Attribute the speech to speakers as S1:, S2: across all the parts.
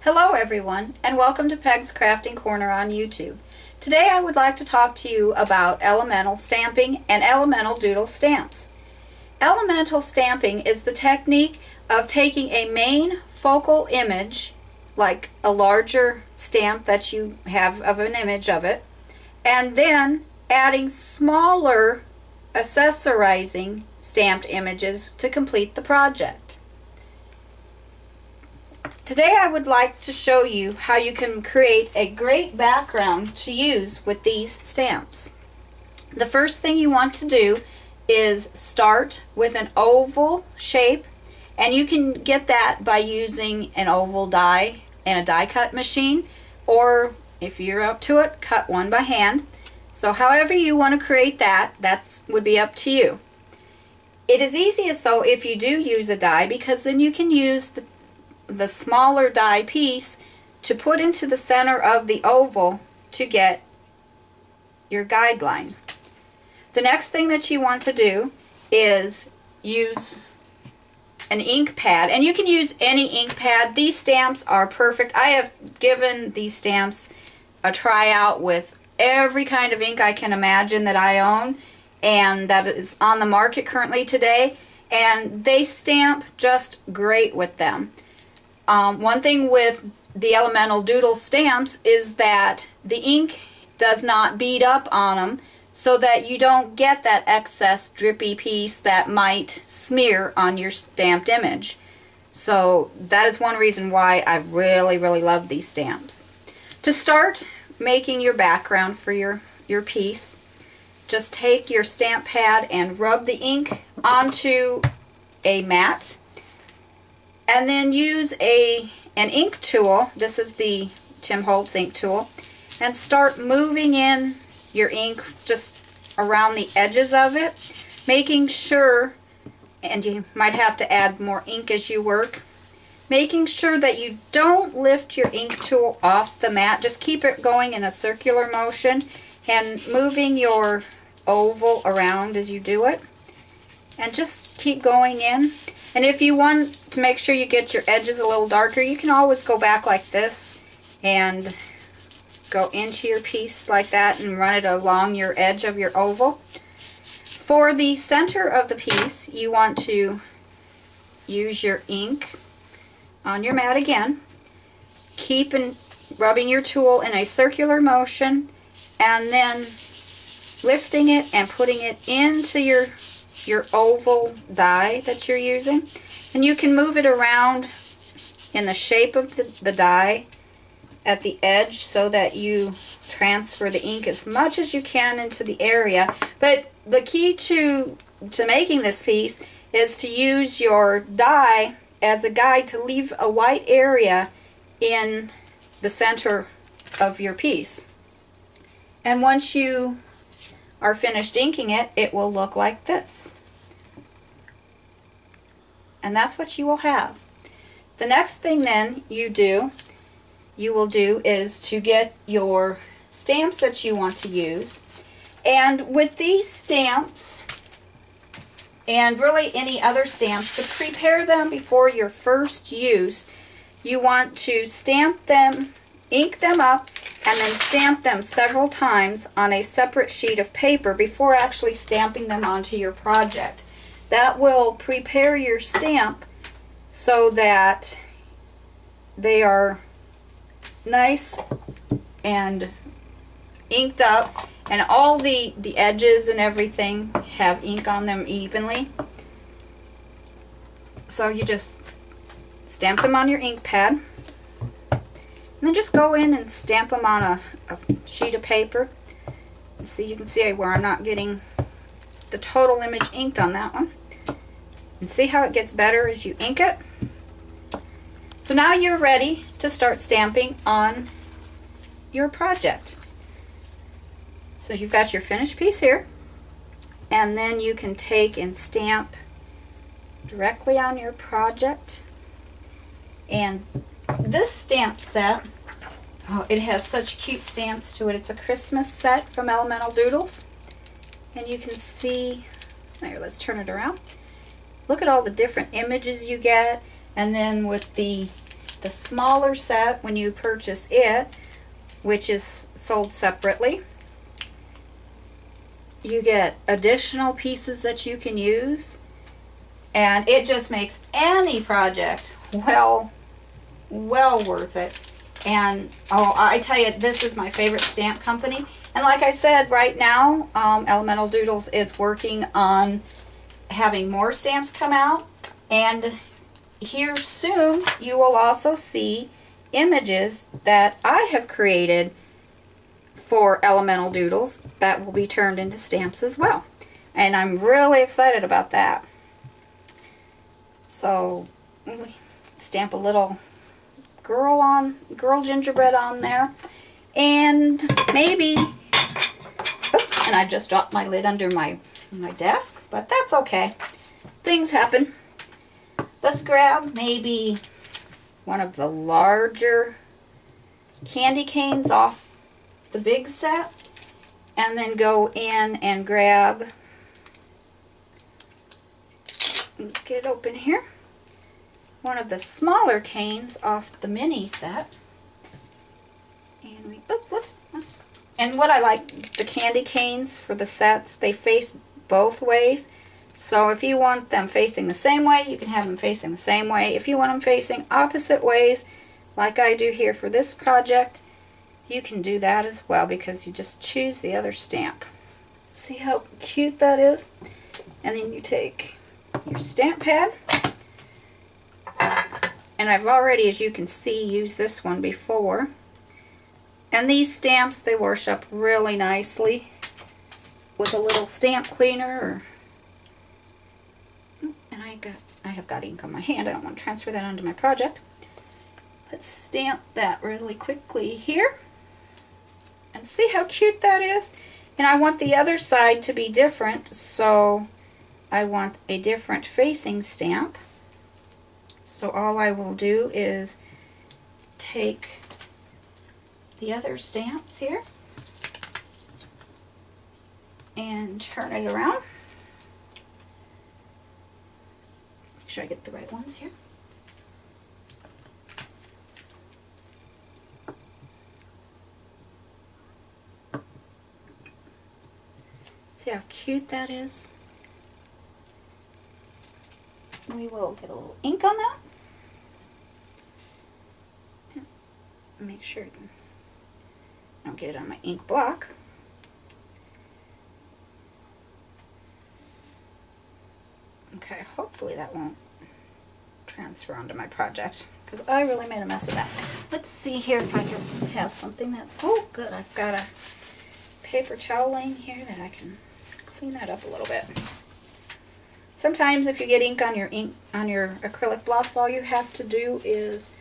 S1: Hello everyone, and welcome to Peg's Crafting Corner on YouTube. Today I would like to talk to you about elemental stamping and elemental doodle stamps. Elemental stamping is the technique of taking a main focal image, like a larger stamp that you have of an image of it, and then adding smaller accessorizing stamped images to complete the project. Today I would like to show you how you can create a great background to use with these stamps. The first thing you want to do is start with an oval shape, and you can get that by using an oval die and a die cut machine, or if you're up to it, cut one by hand. So however you want to create that would be up to you. It is easiest though if you do use a die, because then you can use the smaller die piece to put into the center of the oval to get your guideline. The next thing that you want to do is use an ink pad, and you can use any ink pad. These stamps are perfect. I have given these stamps a try out with every kind of ink I can imagine that I own and that is on the market currently today, and they stamp just great with them. One thing with the Elemental Doodle stamps is that the ink does not bead up on them, so that you don't get that excess drippy piece that might smear on your stamped image. So that is one reason why I really love these stamps. To start making your background for your piece, just take your stamp pad and rub the ink onto a mat, and then use an ink tool. This is the Tim Holtz ink tool, and start moving in your ink just around the edges of it, making sure, and you might have to add more ink as you work, making sure that you don't lift your ink tool off the mat. Just keep it going in a circular motion and moving your oval around as you do it, and just keep going in. And if you want to make sure you get your edges a little darker, you can always go back like this and go into your piece like that and run it along your edge of your oval. For the center of the piece, you want to use your ink on your mat again. Keep rubbing your tool in a circular motion, and then lifting it and putting it into your oval die that you're using. And you can move it around in the shape of the die at the edge so that you transfer the ink as much as you can into the area. But the key to making this piece is to use your die as a guide to leave a white area in the center of your piece. And once you are finished inking it, it will look like this. And that's what you will have. The next thing then you will do is to get your stamps that you want to use. And with these stamps, and really any other stamps, to prepare them before your first use, you want to stamp them, ink them up, and then stamp them several times on a separate sheet of paper before actually stamping them onto your project. That will prepare your stamp so that they are nice and inked up, and all the edges and everything have ink on them evenly. So you just stamp them on your ink pad, and then just go in and stamp them on a sheet of paper. And see, you can see where I'm not getting the total image inked on that one. And see how it gets better as you ink it? So now you're ready to start stamping on your project. So you've got your finished piece here, and then you can take and stamp directly on your project. And this stamp set, oh, it has such cute stamps to it. It's a Christmas set from Elemental Doodles. And you can see, there, let's turn it around. Look at all the different images you get, and then with the the smaller set, when you purchase it, which is sold separately, you get additional pieces that you can use, and it just makes any project well worth it. And oh, I tell you, this is my favorite stamp company. And like I said, right now, Elemental Doodles is working on having more stamps come out. And here soon, you will also see images that I have created for Elemental Doodles that will be turned into stamps as well. And I'm really excited about that. So, stamp a little girl gingerbread on there. And maybe, oops, and I just dropped my lid under my desk, but that's okay. Things happen. Let's grab maybe one of the larger candy canes off the big set, and then go in and grab, get it open here, one of the smaller canes off the mini set. And we, oops, let's, and what I like, the candy canes for the sets, they face both ways. So if you want them facing the same way, you can have them facing the same way. If you want them facing opposite ways, like I do here for this project, you can do that as well, because you just choose the other stamp. See how cute that is? And then you take your stamp pad. And I've already, as you can see, used this one before. And these stamps, they wash up really nicely with a little stamp cleaner. And I have got ink on my hand. I don't want to transfer that onto my project. Let's stamp that really quickly here. And see how cute that is? And I want the other side to be different, so I want a different facing stamp. So all I will do is take the other stamps here and turn it around. Make sure I get the right ones here. See how cute that is? We will get a little ink on that. Make sure I don't get it on my ink block. Okay, hopefully that won't transfer onto my project, because I really made a mess of that. Let's see here if I can have something that, oh good, I've got a paper towel laying here that I can clean that up a little bit. Sometimes if you get ink on your acrylic blocks, all you have to do is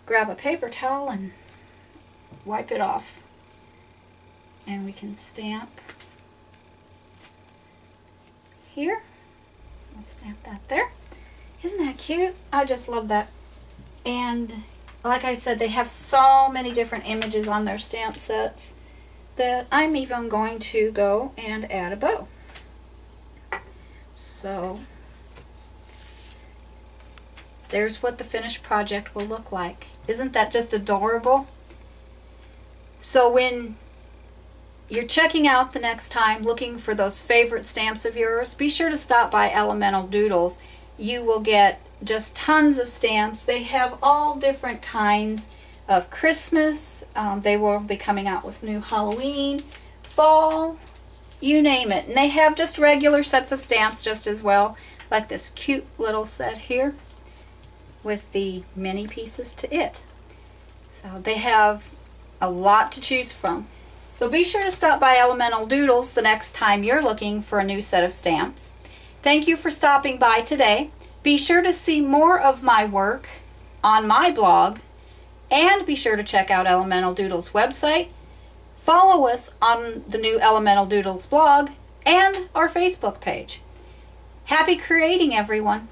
S1: grab a paper towel and wipe it off. And we can stamp here. Let's stamp that there. Isn't that cute? I just love that. And like I said, they have so many different images on their stamp sets that I'm even going to go and add a bow. So there's what the finished project will look like. Isn't that just adorable? So when you're checking out the next time, looking for those favorite stamps of yours, be sure to stop by Elemental Doodles. You will get just tons of stamps. They have all different kinds of Christmas. They will be coming out with new Halloween, fall, you name it. And they have just regular sets of stamps just as well, like this cute little set here with the mini pieces to it. So they have a lot to choose from. So be sure to stop by Elemental Doodles the next time you're looking for a new set of stamps. Thank you for stopping by today. Be sure to see more of my work on my blog, and be sure to check out Elemental Doodles website. Follow us on the new Elemental Doodles blog and our Facebook page. Happy creating, everyone!